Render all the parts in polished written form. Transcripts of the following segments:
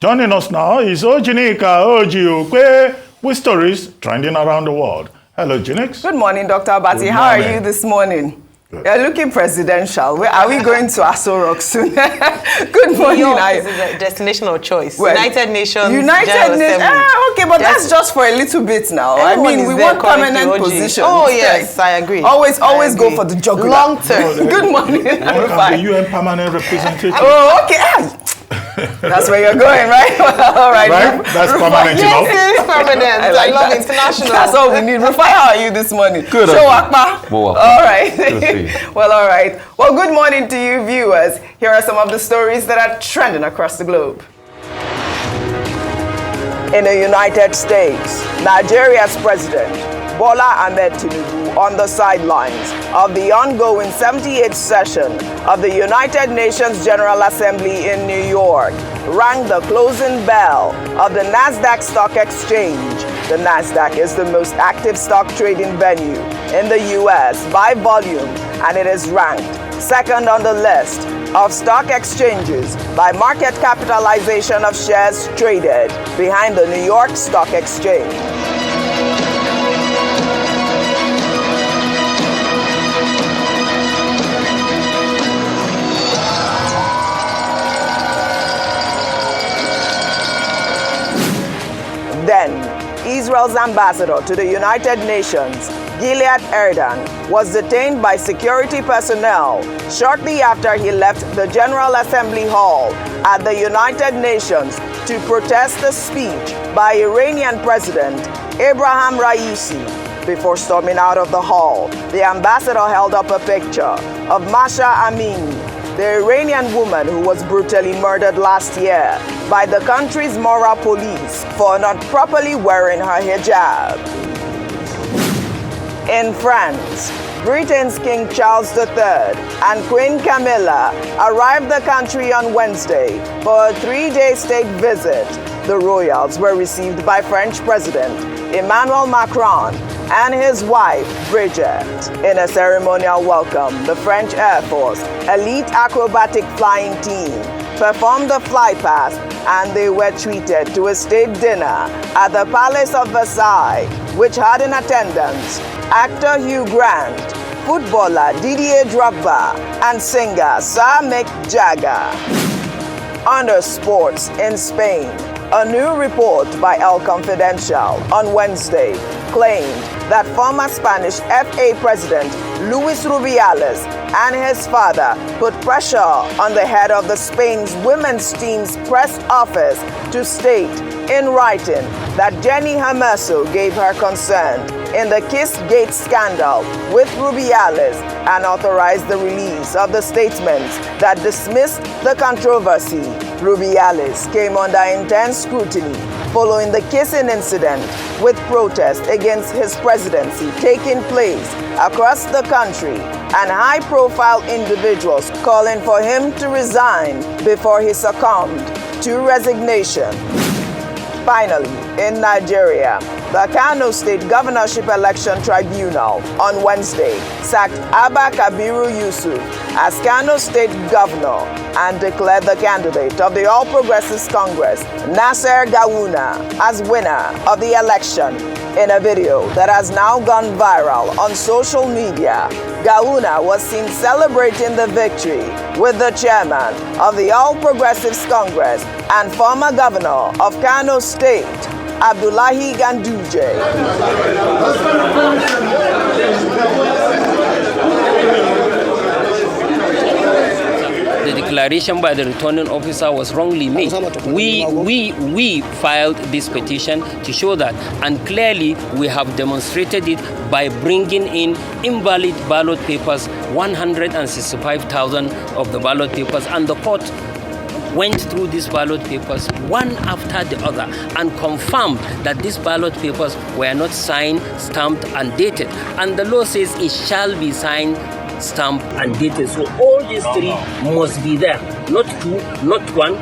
Joining us now is OjyOkpe with stories trending around the world. Hello, Jinx. Good morning, Dr. Abati. How are you this morning? Good. You're looking presidential. Are we going to Aso Rock soon? Good morning. This is a destination of choice. Well, United Nations. United Nations. Okay, but that's just for a little bit now. I mean, we want permanent positions. Oh, yes, I agree. Always go for the jugular. Long term. Good morning. The UN permanent representative. Oh, okay. That's where you're going, right? All right. Right? That's permanent, yes, it is permanent. I love that. International. That's all we need. Rufai, how are you this morning? Good. OjyOkpe. All right. Well, all right. Well, good morning to you, viewers. Here are some of the stories that are trending across the globe. In the United States, Nigeria's President Bola Ahmed Tinubu on the sidelines of the ongoing 78th session of the United Nations General Assembly in New York rang the closing bell of the NASDAQ Stock Exchange. The NASDAQ is the most active stock trading venue in the U.S. by volume, and it is ranked second on the list of stock exchanges by market capitalization of shares traded, behind the New York Stock Exchange. Then, Israel's ambassador to the United Nations, Gilad Erdan, was detained by security personnel shortly after he left the General Assembly Hall at the United Nations to protest the speech by Iranian President Ebrahim Raisi. Before storming out of the hall, the ambassador held up a picture of Masha Amini, the Iranian woman who was brutally murdered last year by the country's moral police for not properly wearing her hijab. In France, Britain's King Charles III and Queen Camilla arrived the country on Wednesday for a 3-day state visit. The royals were received by French President Emmanuel Macron and his wife, Bridget. In a ceremonial welcome, the French Air Force elite acrobatic flying team performed the fly past, and they were treated to a state dinner at the Palace of Versailles, which had in attendance actor Hugh Grant, footballer Didier Drogba, and singer Sir Mick Jagger. Under sports in Spain, a new report by El Confidencial on Wednesday claimed that former Spanish FA President Luis Rubiales and his father put pressure on the head of the Spain's women's team's press office to state in writing that Jenny Hermoso gave her consent in the Kissgate scandal with Rubiales and authorized the release of the statements that dismissed the controversy. Rubiales came under intense scrutiny following the kissing incident, with protests against his presidency taking place across the country and high-profile individuals calling for him to resign before he succumbed to resignation. Finally, in Nigeria, the Kano State Governorship Election Tribunal on Wednesday sacked Abba Kabiru Yusuf as Kano State Governor and declared the candidate of the All Progressives Congress, Nasser Gawuna, as winner of the election. In a video that has now gone viral on social media, Gawuna was seen celebrating the victory with the chairman of the All Progressives Congress and former governor of Kano State, Abdullahi Ganduje. The declaration by the returning officer was wrongly made. We filed this petition to show that, and clearly we have demonstrated it by bringing in invalid ballot papers, 165,000 of the ballot papers, and the court went through these ballot papers one after the other and confirmed that these ballot papers were not signed, stamped, and dated. And the law says it shall be signed, stamped, and dated. So all these three must be there. Not two, not one.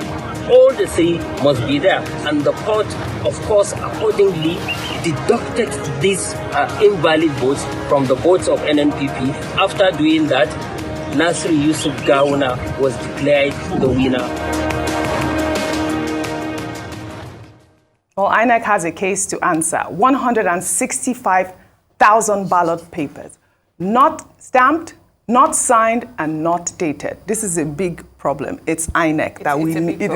All the three must be there. And the court, of course, accordingly deducted these invalid votes from the votes of NNPP. After doing that, Nasir Yusuf Gawuna was declared the winner. Well, INEC has a case to answer. 165,000 ballot papers, not stamped, not signed, and not dated. This is a big problem. It's INEC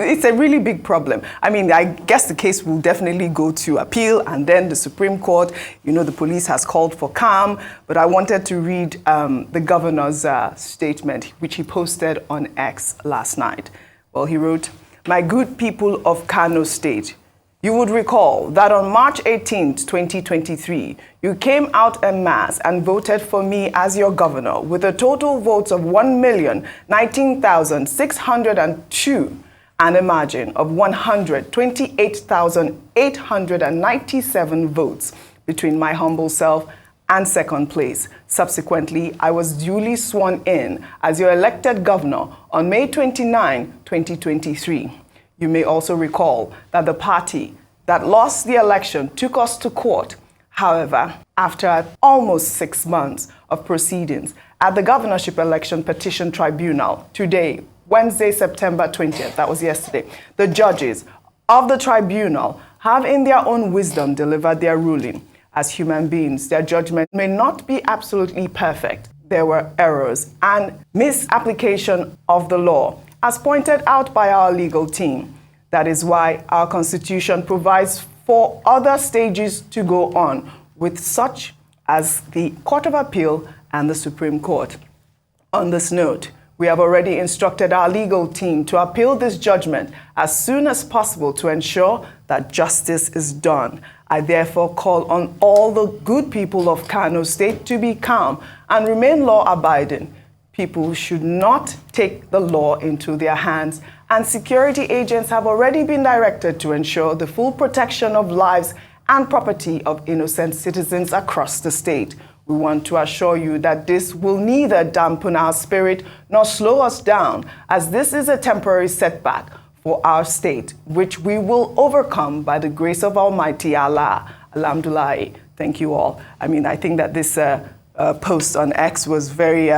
it's a really big problem. I mean, I guess the case will definitely go to appeal, and then the Supreme Court. You know, the police has called for calm, but I wanted to read the governor's statement, which he posted on X last night. Well, he wrote, "My good people of Kano State, you would recall that on March 18th, 2023, you came out en masse and voted for me as your governor with a total votes of 1,019,602 and a margin of 128,897 votes between my humble self and second place. Subsequently, I was duly sworn in as your elected governor on May 29, 2023. You may also recall that the party that lost the election took us to court. However, after almost 6 months of proceedings at the Governorship Election Petition Tribunal, today, Wednesday, September 20th, that was yesterday, the judges of the tribunal have in their own wisdom delivered their ruling. As human beings, their judgment may not be absolutely perfect. There were errors and misapplication of the law, as pointed out by our legal team. That is why our Constitution provides for other stages to go on, with such as the Court of Appeal and the Supreme Court. On this note, we have already instructed our legal team to appeal this judgment as soon as possible to ensure that justice is done. I therefore call on all the good people of Kano State to be calm and remain law-abiding. People should not take the law into their hands, and security agents have already been directed to ensure the full protection of lives and property of innocent citizens across the state. We want to assure you that this will neither dampen our spirit nor slow us down, as this is a temporary setback for our state, which we will overcome by the grace of Almighty Allah. Alhamdulillah. Thank you all. I mean, I think that this post on X was very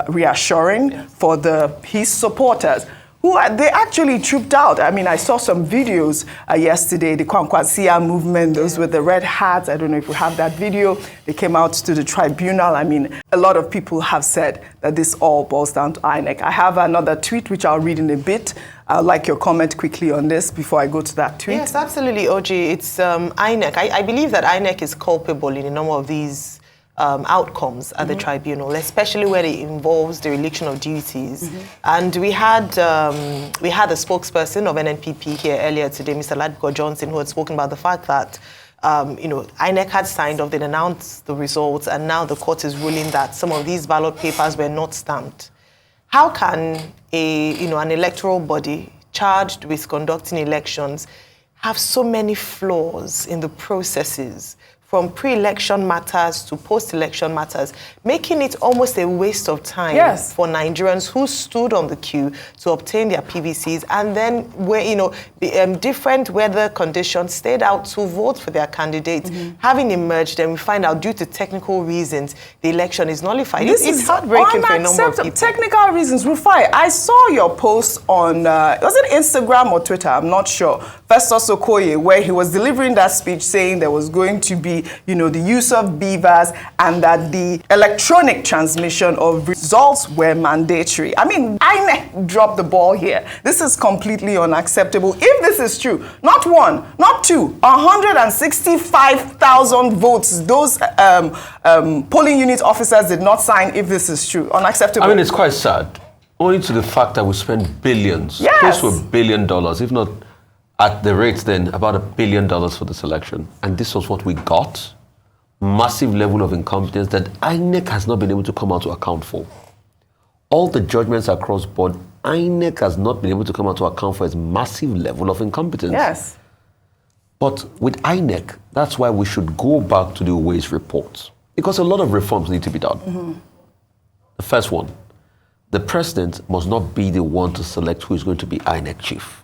reassuring for his supporters, who they actually trooped out. I mean, I saw some videos yesterday, the Kwankwasia movement, those with the red hats. I don't know if we have that video. They came out to the tribunal. I mean, a lot of people have said that this all boils down to INEC. I have another tweet, which I'll read in a bit. I'd like your comment quickly on this before I go to that tweet. Yes, absolutely, Oji. It's INEC. I believe that INEC is culpable in a number of these outcomes at the tribunal, especially when it involves the reliction of duties. And we had a spokesperson of NNPP here earlier today, Mr. Ladko Johnson, who had spoken about the fact that INEC had signed off, they'd announced the results, and now the court is ruling that some of these ballot papers were not stamped. How can an electoral body charged with conducting elections have so many flaws in the processes, from pre-election matters to post-election matters, making it almost a waste of time for Nigerians who stood on the queue to obtain their PVCs, and then where different weather conditions stayed out to vote for their candidates, having emerged, and we find out due to technical reasons the election is nullified. It's heartbreaking for a number of people. Technical reasons, Rufai. I saw your post on was it Instagram or Twitter? I'm not sure. Festus Okoye, where he was delivering that speech saying there was going to be the use of beavers, and that the electronic transmission of results were mandatory. I mean, INEC dropped the ball here. This is completely unacceptable. If this is true, not one, not two, 165,000 votes, those polling unit officers did not sign. If this is true, unacceptable. I mean, it's quite sad, owing to the fact that we spend billions, close to $1 billion, if not at the rate then, about $1 billion for this election. And this was what we got. Massive level of incompetence that INEC has not been able to come out to account for. All the judgments across board, INEC has not been able to come out to account for its massive level of incompetence. Yes. But with INEC, that's why we should go back to the Ways report, because a lot of reforms need to be done. The first one, the president must not be the one to select who is going to be INEC chief.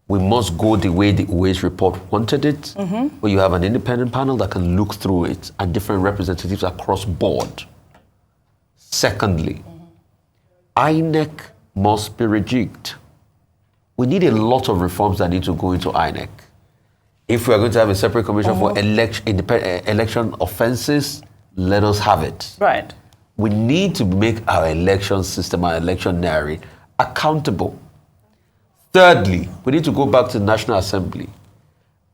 We must go the way the Ways report wanted it, where you have an independent panel that can look through it and different representatives across board. Secondly, INEC must be rejigged. We need a lot of reforms that need to go into INEC. If we are going to have a separate commission for election offenses, let us have it. Right. We need to make our election system, our electionary, accountable. Thirdly, we need to go back to the National Assembly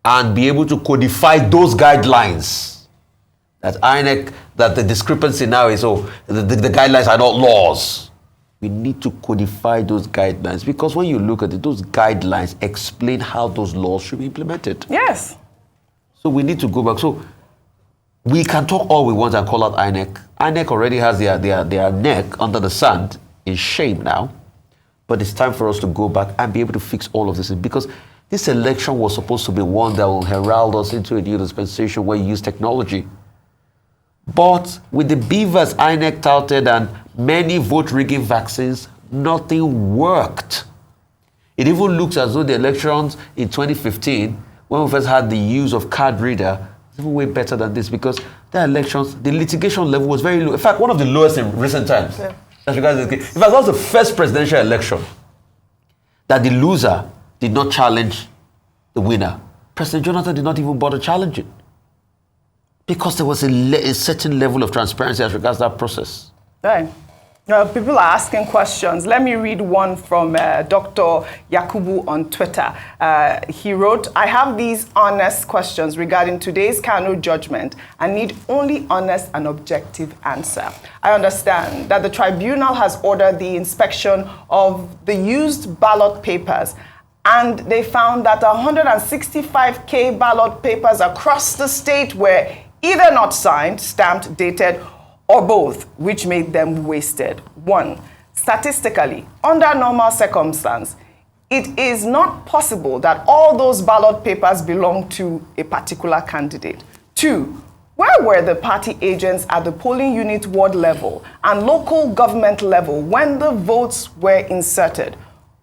and be able to codify those guidelines. That INEC, that the discrepancy now is, the guidelines are not laws. We need to codify those guidelines, because when you look at it, those guidelines explain how those laws should be implemented. Yes. So we need to go back. So we can talk all we want and call out INEC. INEC already has their neck under the sand in shame now. But it's time for us to go back and be able to fix all of this, because this election was supposed to be one that will herald us into a new dispensation where you use technology. But with the beavers INEC touted and many vote rigging vaccines, nothing worked. It even looks as though the elections in 2015, when we first had the use of card reader, was even way better than this, because the elections, the litigation level was very low. In fact, one of the lowest in recent times. Yeah. In fact, that was the first presidential election that the loser did not challenge the winner. President Jonathan did not even bother challenging, because there was a certain level of transparency as regards that process. Right. People are asking questions. Let me read one from Dr. Yakubu on Twitter. He wrote, I have these honest questions regarding today's Kano judgment and need only honest and objective answer. I understand that the tribunal has ordered the inspection of the used ballot papers, and they found that 165K ballot papers across the state were either not signed, stamped, dated, or both, which made them wasted. 1, statistically, under normal circumstance, it is not possible that all those ballot papers belong to a particular candidate. 2, where were the party agents at the polling unit ward level and local government level when the votes were inserted?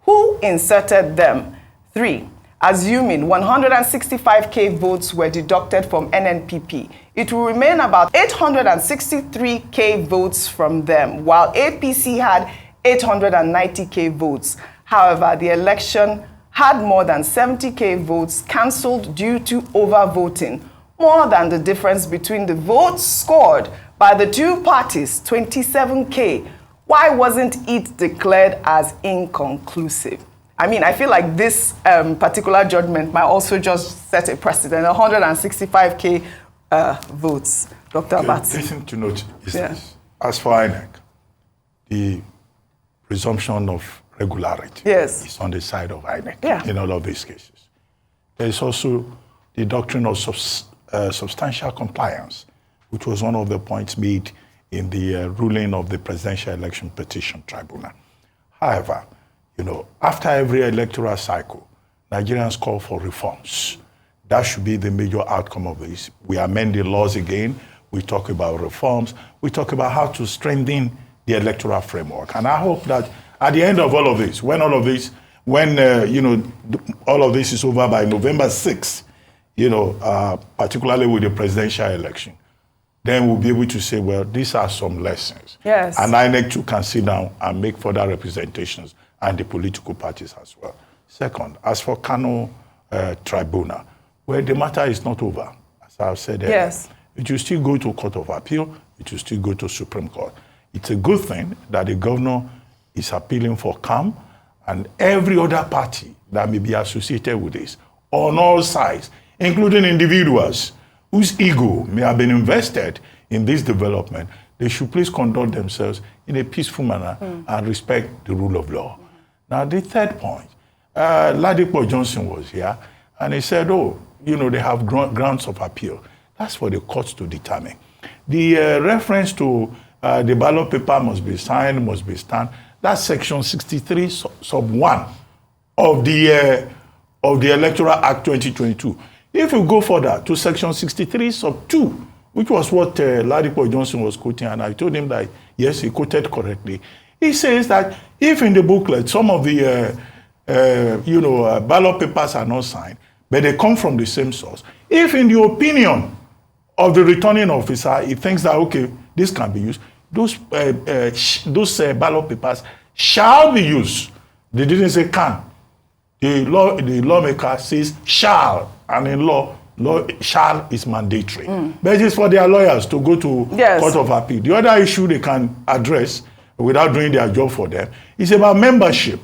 Who inserted them? 3, assuming 165K votes were deducted from NNPP, it will remain about 863K votes from them, while APC had 890K votes. However, the election had more than 70K votes cancelled due to overvoting, more than the difference between the votes scored by the two parties, 27K. Why wasn't it declared as inconclusive? I mean, I feel like this particular judgment might also just set a precedent, 165K votes. Dr. Abatsi. The thing to note is this. As for INEC, the presumption of regularity is on the side of INEC in all of these cases. There is also the doctrine of substantial compliance, which was one of the points made in the ruling of the Presidential Election Petition Tribunal. However, after every electoral cycle, Nigerians call for reforms. That should be the major outcome of this. We amend the laws again. We talk about reforms. We talk about how to strengthen the electoral framework. And I hope that at the end of all of this, when all of this is over by November 6th, particularly with the presidential election, then we'll be able to say, well, these are some lessons. Yes. And INEC too can sit down and make further representations, and the political parties as well. Second, as for Kano Tribunal, well, the matter is not over, as I've said earlier. Yes. It will still go to Court of Appeal. It will still go to Supreme Court. It's a good thing that the governor is appealing for calm, and every other party that may be associated with this, on all sides, including individuals whose ego may have been invested in this development, they should please conduct themselves in a peaceful manner and respect the rule of law. Now, the third point, Ladipo Johnson was here, and he said, they have grounds of appeal. That's for the courts to determine. The reference to the ballot paper must be signed, must be stamped, that's section 63 sub 1 of the Electoral Act 2022. If you go further to section 63 sub 2, which was what Ladipo Johnson was quoting, and I told him that, yes, he quoted correctly. He says that if in the booklet some of the ballot papers are not signed, but they come from the same source, if in the opinion of the returning officer, he thinks that, okay, this can be used, those ballot papers shall be used. They didn't say can. The lawmaker says shall And in law shall is mandatory. But it's for their lawyers to go to Court of Appeal. The other issue they can address without doing their job for them is about membership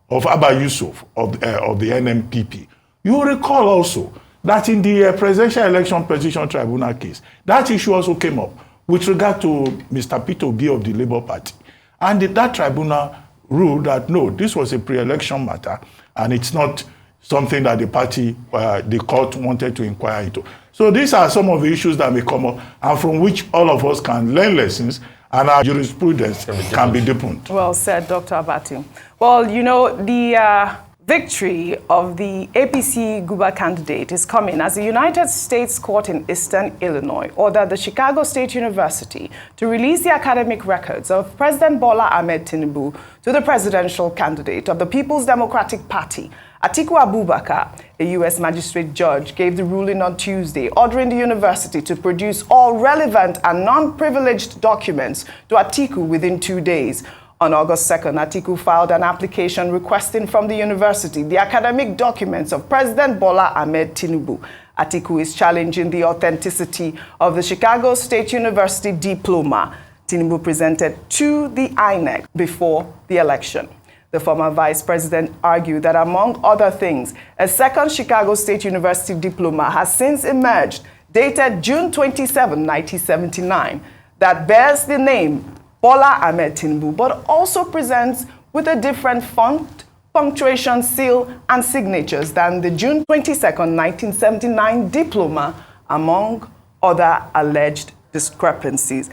of Abba Yusuf of the NMPP. You will recall also that in the Presidential Election Petition Tribunal case, that issue also came up with regard to Mr. Peter Obi of the Labour Party. And that tribunal ruled that no, this was a pre-election matter and it's not something that the party, the court wanted to inquire into. So these are some of the issues that may come up and from which all of us can learn lessons and our jurisprudence can be deepened. Well said, Dr. Abati. Well, you know, the victory of the APC Guber candidate is coming as the United States Court in Eastern Illinois ordered the Chicago State University to release the academic records of President Bola Ahmed Tinubu to the presidential candidate of the People's Democratic Party, Atiku Abubakar. A U.S. magistrate judge gave the ruling on Tuesday, ordering the university to produce all relevant and non-privileged documents to Atiku within 2 days. On August 2nd, Atiku filed an application requesting from the university the academic documents of President Bola Ahmed Tinubu. Atiku is challenging the authenticity of the Chicago State University diploma Tinubu presented to the INEC before the election. The former vice president argued that, among other things, a second Chicago State University diploma has since emerged, dated June 27, 1979, that bears the name Bola Ahmed Tinubu, but also presents with a different font, punctuation, seal, and signatures than the June 22, 1979 diploma, among other alleged discrepancies.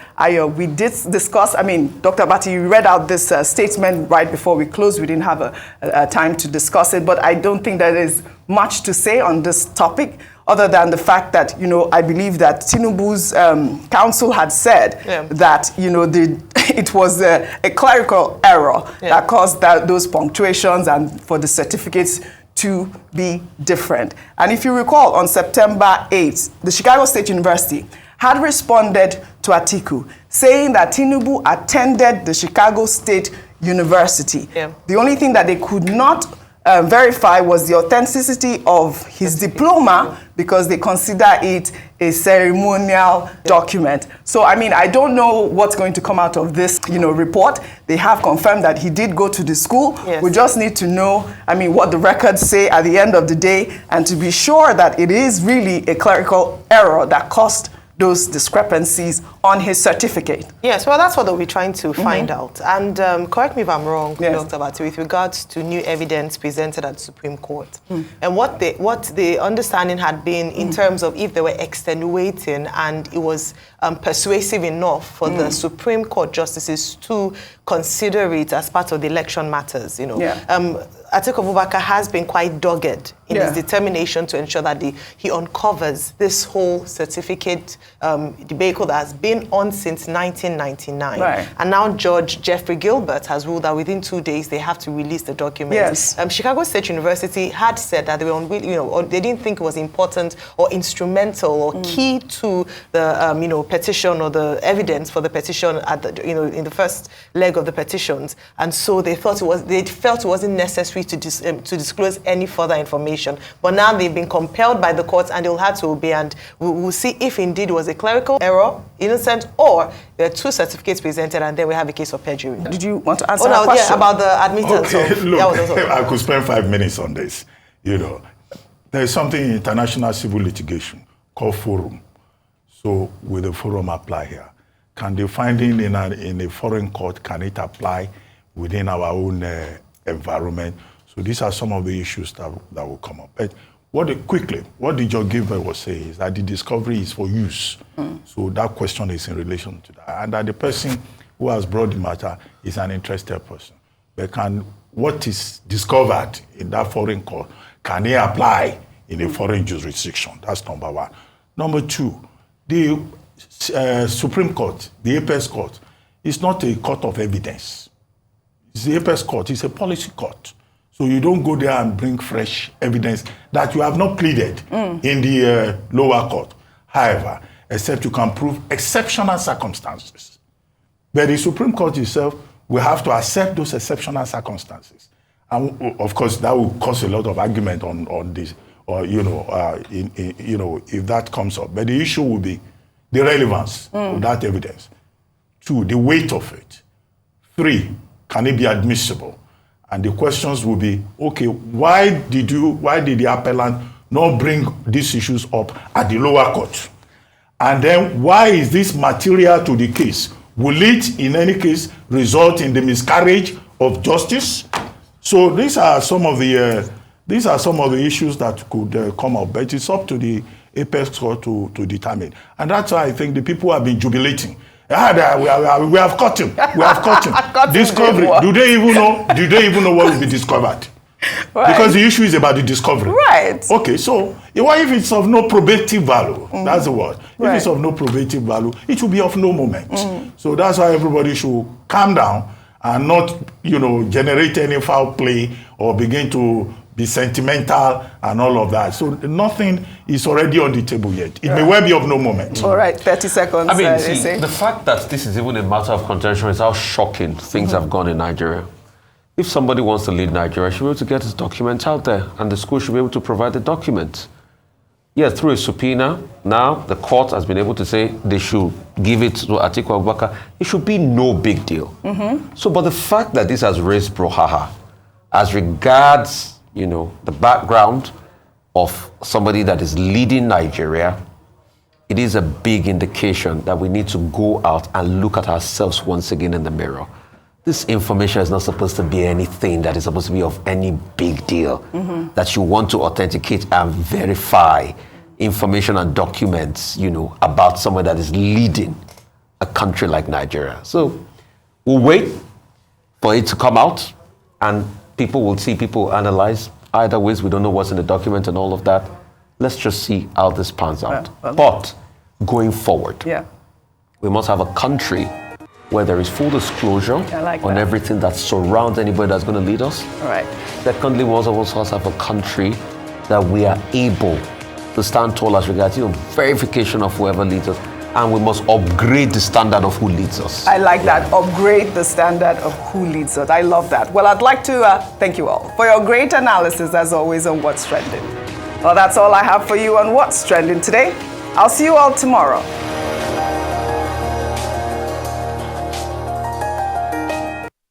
We did discuss, Dr. Abati, you read out this statement right before we closed. We didn't have a time to discuss it, but I don't think there is much to say on this topic other than the fact that, I believe that Tinubu's counsel had said that, it was a clerical error that caused those punctuations and for the certificates to be different. And if you recall, on September 8th, the Chicago State University had responded to Atiku, saying that Tinubu attended the Chicago State University. The only thing that they could not verify was the authenticity of his diploma because they consider it a ceremonial document. So, I don't know what's going to come out of this, report. They have confirmed that he did go to the school. We just need to know, what the records say at the end of the day and to be sure that it is really a clerical error that caused those discrepancies on his certificate. Yes, well, that's what we're trying to find out. And correct me if I'm wrong, Dr. Abati, with regards to new evidence presented at the Supreme Court. And what the understanding had been in terms of if they were extenuating and it was persuasive enough for the Supreme Court justices to consider it as part of the election matters, Atiku Abubakar has been quite dogged in his determination to ensure that he uncovers this whole certificate debacle that has been on since 1999. And now Judge Jeffrey Gilbert has ruled that within 2 days they have to release the documents. Chicago State University had said that they were unwilling, they didn't think it was important or instrumental or key to the petition or the evidence for the petition at the, in the first leg of the petitions, and so they felt it wasn't necessary to disclose any further information. But now they've been compelled by the courts and they'll have to obey, and we'll see if indeed it was a clerical error, innocent, or there are two certificates presented and then we have a case of perjury. Did you want to answer that question? Yeah, about the admittance of... Look, I could spend 5 minutes on this. There is something in international civil litigation called forum. So will the forum apply here? Can the finding in a foreign court, can it apply within our own environment? So these are some of the issues that will come up. But what the Judge Gilbert was saying is that the discovery is for use. So that question is in relation to that. And that the person who has brought the matter is an interested person. But what is discovered in that foreign court, can it apply in a foreign jurisdiction? That's number one. Number two, the Supreme Court, the Apex Court, is not a court of evidence. It's the Apex Court, it's a policy court. So you don't go there and bring fresh evidence that you have not pleaded in the lower court. However, except you can prove exceptional circumstances. But the Supreme Court itself will have to accept those exceptional circumstances. And of course, that will cause a lot of argument on or if that comes up. But the issue will be the relevance of that evidence. 2, the weight of it. 3, can it be admissible? And the questions will be, okay, why did the appellant not bring these issues up at the lower court? And then why is this material to the case? Will it, in any case, result in the miscarriage of justice? So these are some of the issues that could come up, but it's up to the apex court to determine. And that's why I think the people have been jubilating. We have caught him. We have caught him. Discovery. Do they even know what will be discovered? Right. Because the issue is about the discovery. Right. Okay, so what if it's of no probative value? That's the word. If it's of no probative value, it will be of no moment. So that's why everybody should calm down and not, generate any foul play or begin to be sentimental and all of that. So nothing is already on the table yet. It may well be of no moment. All right, 30 seconds. I mean, see, the fact that this is even a matter of contention is how shocking things have gone in Nigeria. If somebody wants to lead Nigeria, should be able to get his documents out there, and the school should be able to provide the documents. Yes, through a subpoena, now the court has been able to say they should give it to Atiku Abubakar. It should be no big deal. So, but the fact that this has raised brouhaha as regards, the background of somebody that is leading Nigeria, it is a big indication that we need to go out and look at ourselves once again in the mirror. This information is not supposed to be anything that is supposed to be of any big deal, that you want to authenticate and verify information and documents, about someone that is leading a country like Nigeria. So we'll wait for it to come out, and people will analyze. Either ways, we don't know what's in the document and all of that. Let's just see how this pans out. But going forward, we must have a country where there is full disclosure on everything that surrounds anybody that's going to lead us. Right. Secondly, we must also have a country that we are able to stand tall as regards verification of whoever leads us. And we must upgrade the standard of who leads us. I like that. Upgrade the standard of who leads us. I love that. Well, I'd like to thank you all for your great analysis, as always, on What's Trending. Well, that's all I have for you on What's Trending today. I'll see you all tomorrow.